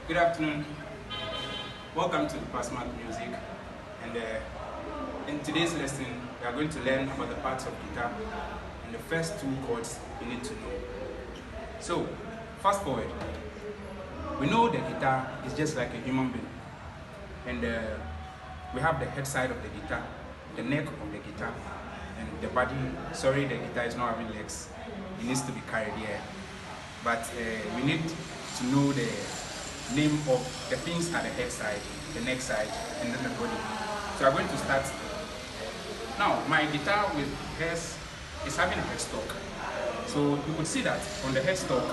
Good afternoon. Welcome to the Passmark Music. And in today's lesson, we are going to learn about the parts of guitar and the first two chords you need to know. So, fast forward. We know the guitar is just like a human being, and we have the head side of the guitar, the neck of the guitar, and the body. Sorry, the guitar is not having legs. It needs to be carried here. But we need to know the name of the things at the head side, the neck side, and then the body. So I'm going to start. Now, my guitar with hairs is having a headstock. So you could see that on the headstock,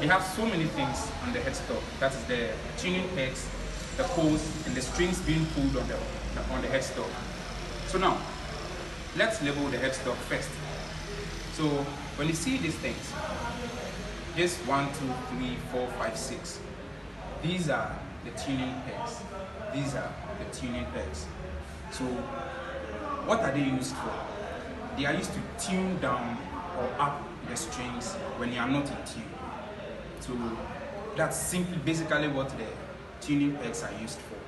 we have so many things on the headstock. That is the tuning pegs, the poles, and the strings being pulled on the headstock. So now, let's label the headstock first. So when you see these things, just 1, 2, 3, 4, 5, 6. These are the tuning pegs. These are the tuning pegs. So what are they used for? They are used to tune down or up the strings when you are not in tune. So that's simply basically what the tuning pegs are used for.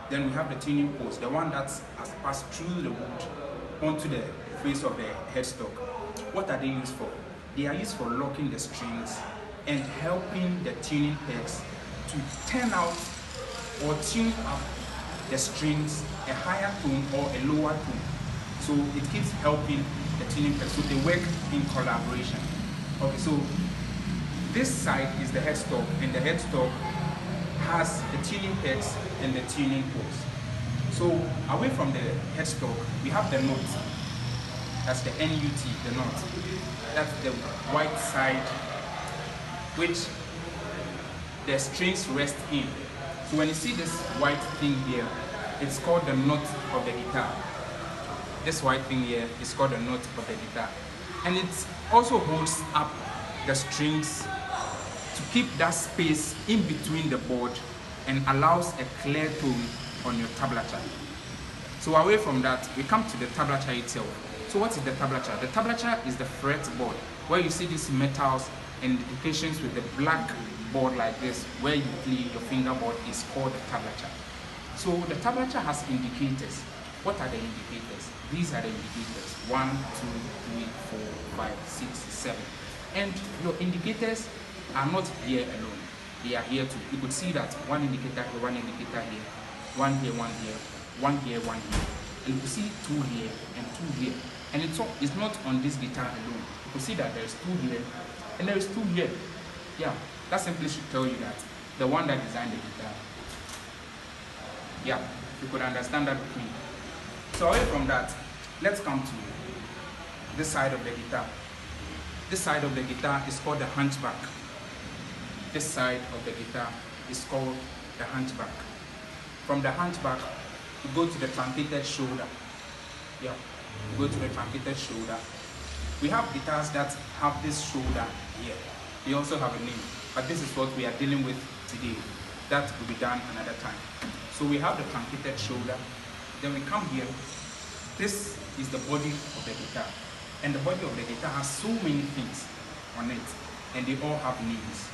Then we have the tuning poles, the one that has passed through the wood onto the face of the headstock. What are they used for? They are used for locking the strings and helping the tuning pegs to turn out or tune up the strings a higher tone or a lower tone. So it keeps helping the tuning pegs. So they work in collaboration. Okay, so this side is the headstock, and the headstock has the tuning pegs and the tuning poles. So away from the headstock, we have the knot. That's the NUT, the knot. That's the white side which the strings rest in. So when you see this white thing here, it's called the knot of the guitar. This white thing here is called the knot of the guitar. And it also holds up the strings to keep that space in between the board and allows a clear tone on your tablature. So away from that, we come to the tablature itself. So what is the tablature? The tablature is the fretboard, where you see these metals and indications with the black board like this, where you play your fingerboard, is called the tablature. So the tablature has indicators. What are the indicators? These are the indicators. 1, 2, 3, 4, 5, 6, 7. And your indicators are not here alone. They are here too. You could see that one indicator here, one indicator here, one here, one here, one here, one here. And you could see 2 here and 2 here. And it's not on this guitar alone. You could see that there's 2 here and there is 2 here. Yeah, that simply should tell you that the one that designed the guitar. Yeah, you could understand that with me. So away from that, let's come to this side of the guitar. This side of the guitar is called the hunchback. This side of the guitar is called the hunchback. From the hunchback, you go to the truncated shoulder. Yeah, you go to the truncated shoulder. We have guitars that have this shoulder here. They also have a name, but this is what we are dealing with today. That will be done another time. So we have the truncated shoulder. Then we come here. This is the body of the guitar. And the body of the guitar has so many things on it, and they all have names.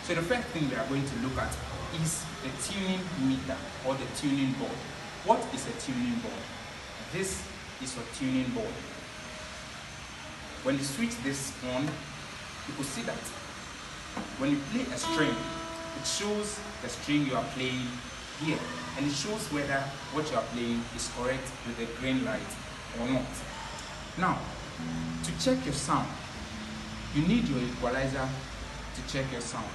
So the first thing we are going to look at is the tuning meter or the tuning board. What is a tuning board? This is a tuning board. When you switch this on, you could see that when you play a string, it shows the string you are playing here, and it shows whether what you are playing is correct with the green light or not. Now, to check your sound, you need your equalizer to check your sound,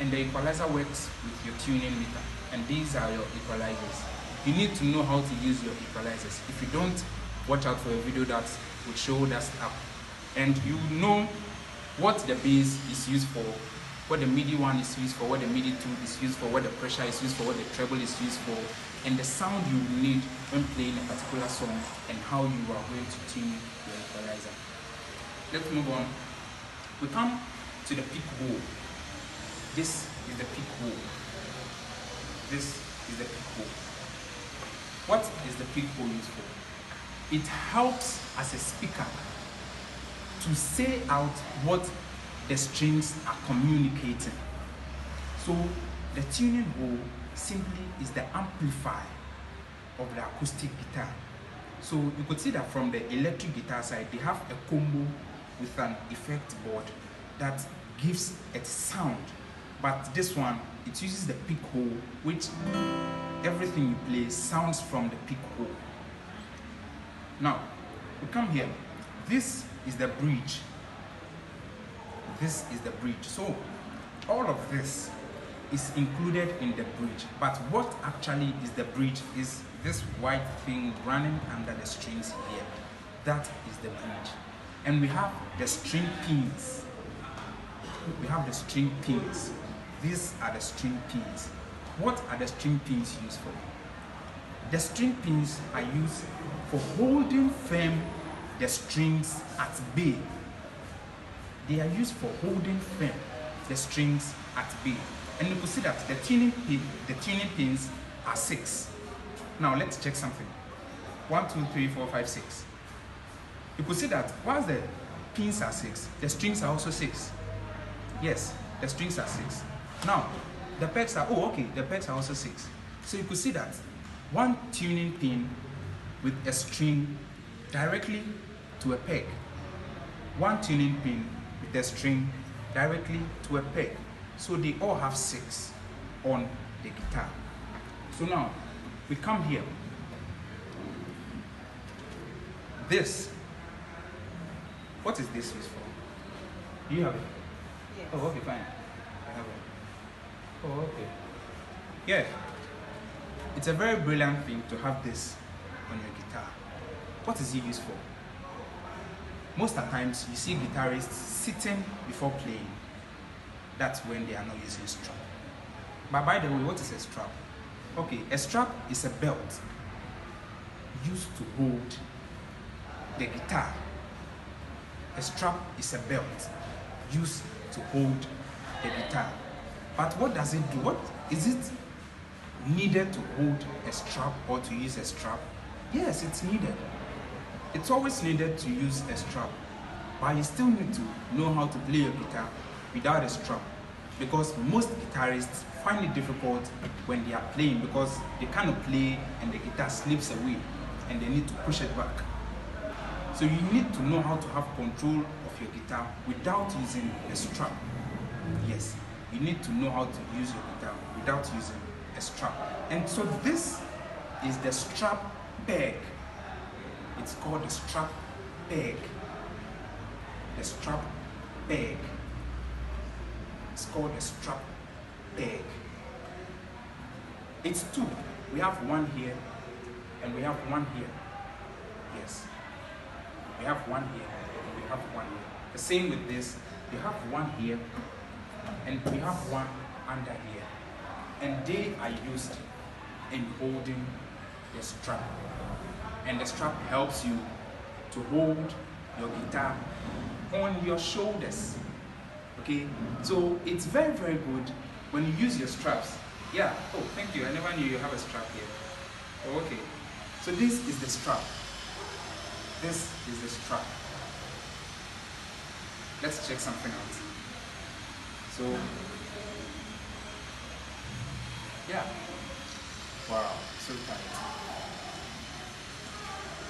and the equalizer works with your tuning meter, and these are your equalizers. You need to know how to use your equalizers. If you don't, watch out for a video that will show that stuff. And you know what the bass is used for, what the MIDI 1 is used for, what the MIDI 2 is used for, what the pressure is used for, what the treble is used for, and the sound you need when playing a particular song, and how you are going to tune your equalizer. Let's move on. We come to the pick hole. This is the pick hole. This is the pick hole. What is the pick hole used for? It helps as a speaker to say out what the strings are communicating. So the tuning hole simply is the amplifier of the acoustic guitar. So you could see that from the electric guitar side, they have a combo with an effect board that gives it sound. But this one, it uses the pick hole, which everything you play sounds from the pick hole. Now, we come here. This is the bridge. This is the bridge. So all of this is included in the bridge. But what actually is the bridge is this white thing running under the strings here. That is the bridge. And we have the string pins. We have the string pins. These are the string pins. What are the string pins used for? The string pins are used for holding firm the strings at bay. They are used for holding firm the strings at bay. And you can see that the tuning pins are 6. Now let's check something. 1, 2, 3, 4, 5, 6. You could see that once the pins are 6, the strings are also 6. Yes, the strings are 6. Now, the pegs are, the pegs are also 6. So you could see that one tuning pin with a string directly to a peg. One tuning pin with a string directly to a peg. So they all have 6 on the guitar. So now, we come here. This, what is this used for? Do you have it? Yes. Oh, okay, fine. I have it. Oh, okay. Yeah. It's a very brilliant thing to have this on your guitar. What is it used for? Most of the times, you see guitarists sitting before playing. That's when they are not using strap. But by the way, what is a strap? Okay, a strap is a belt used to hold the guitar. A strap is a belt used to hold the guitar. But what does it do? What is it needed to hold a strap or to use a strap? Yes, it's needed. It's always needed to use a strap. But you still need to know how to play your guitar without a strap, because most guitarists find it difficult when they are playing because they kind of play and the guitar slips away and they need to push it back. So you need to know how to have control of your guitar without using a strap. Yes, you need to know how to use your guitar without using a strap. And so this is the strap peg. It's called the strap peg. The strap peg. It's called the strap peg. It's 2. We have one here and we have one here. Yes. We have one here and we have one here. The same with this. We have one here and we have one under here. And they are used in holding the strap. And the strap helps you to hold your guitar on your shoulders. Okay, so it's very, very good when you use your straps. Yeah, oh, thank you. I never knew you have a strap here. Oh, okay. So this is the strap. This is the strap. Let's check something out. So, yeah. Wow, so tight.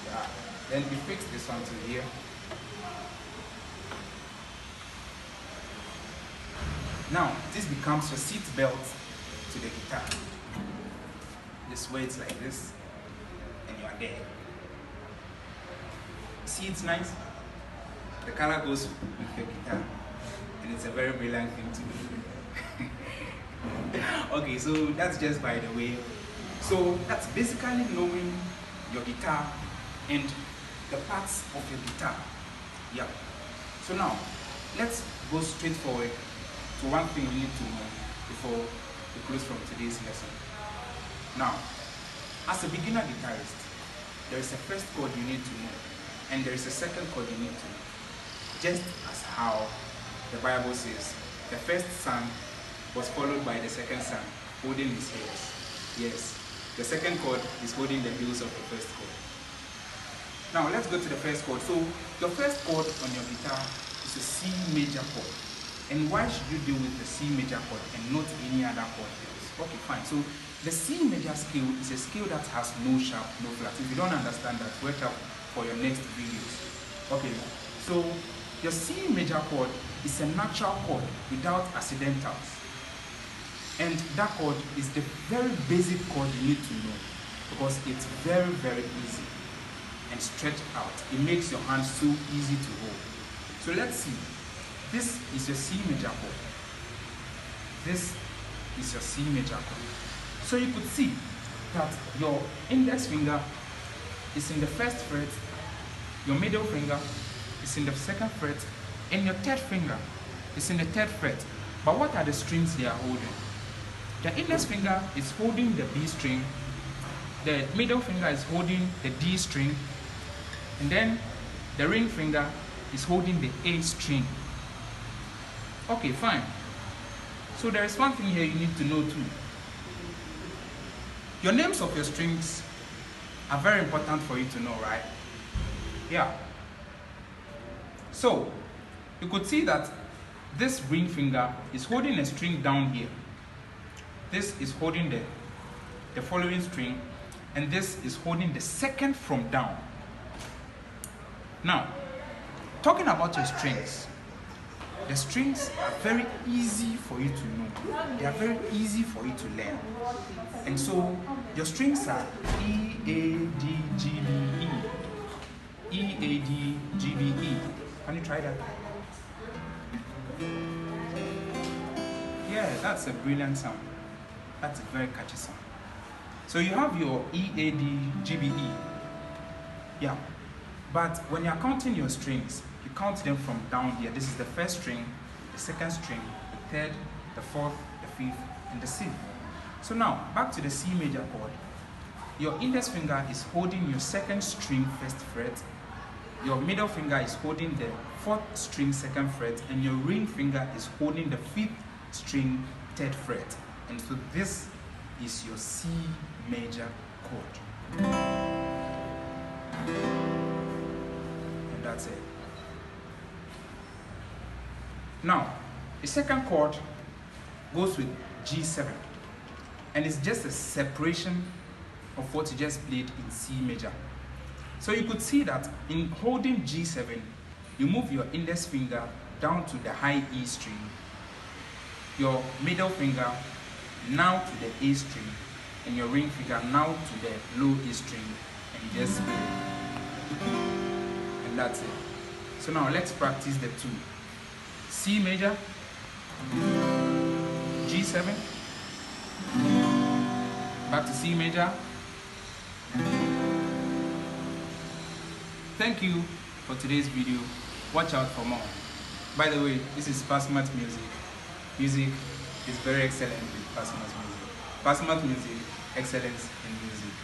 Yeah. Then we fix this one to here. Now, this becomes your seat belt to the guitar. This way it's like this, and you are there. See, it's nice. The color goes with your guitar, and it's a very brilliant thing to do. Okay, so that's just by the way. So that's basically knowing your guitar and the parts of your guitar. Yeah. So now, let's go straight forward to one thing you need to know before we close from today's lesson. Now, as a beginner guitarist, there is a first chord you need to know, and there is a second chord you need to know. Just as how the Bible says, the first son was followed by the second son, holding his heels. Yes, the second chord is holding the heels of the first chord. Now, let's go to the first chord. So, the first chord on your guitar is a C major chord. And why should you deal with the C major chord and not any other chord else? Okay, fine. So the C major scale is a scale that has no sharp, no flat. If you don't understand that, watch out for your next videos. Okay, so your C major chord is a natural chord without accidentals. And that chord is the very basic chord you need to know because it's very, very easy and stretched out. It makes your hand so easy to hold. So let's see. This is your C major chord. This is your C major chord. So you could see that your index finger is in the first fret, your middle finger is in the second fret, and your third finger is in the third fret. But what are the strings they are holding? The index finger is holding the B string, the middle finger is holding the D string, and then the ring finger is holding the A string. Okay, fine. So there is one thing here you need to know too. Your names of your strings are very important for you to know, right? Yeah. So you could see that this ring finger is holding a string down here. This is holding the following string, and this is holding the second from down. Now, talking about your strings, the strings are very easy for you to know. They are very easy for you to learn. And so, your strings are E, A, D, G, B, E. E, A, D, G, B, E. Can you try that? Yeah, that's a brilliant sound. That's a very catchy sound. So you have your E, A, D, G, B, E. Yeah. But when you're counting your strings, you count them from down here. This is the first string, the second string, the third, the fourth, the fifth, and the sixth. So now, back to the C major chord. Your index finger is holding your second string first fret. Your middle finger is holding the fourth string second fret, and your ring finger is holding the fifth string third fret. And so this is your C major chord. And that's it. Now, the second chord goes with G7. And it's just a separation of what you just played in C major. So you could see that in holding G7, you move your index finger down to the high E string, your middle finger now to the A string, and your ring finger now to the low E string, and you just play. And that's it. So now let's practice the two. C major, G7, back to C major. Thank you for today's video. Watch out for more. By the way, this is Passmat Music. Music is very excellent with Passmat Music. Passmat Music, excellence in music.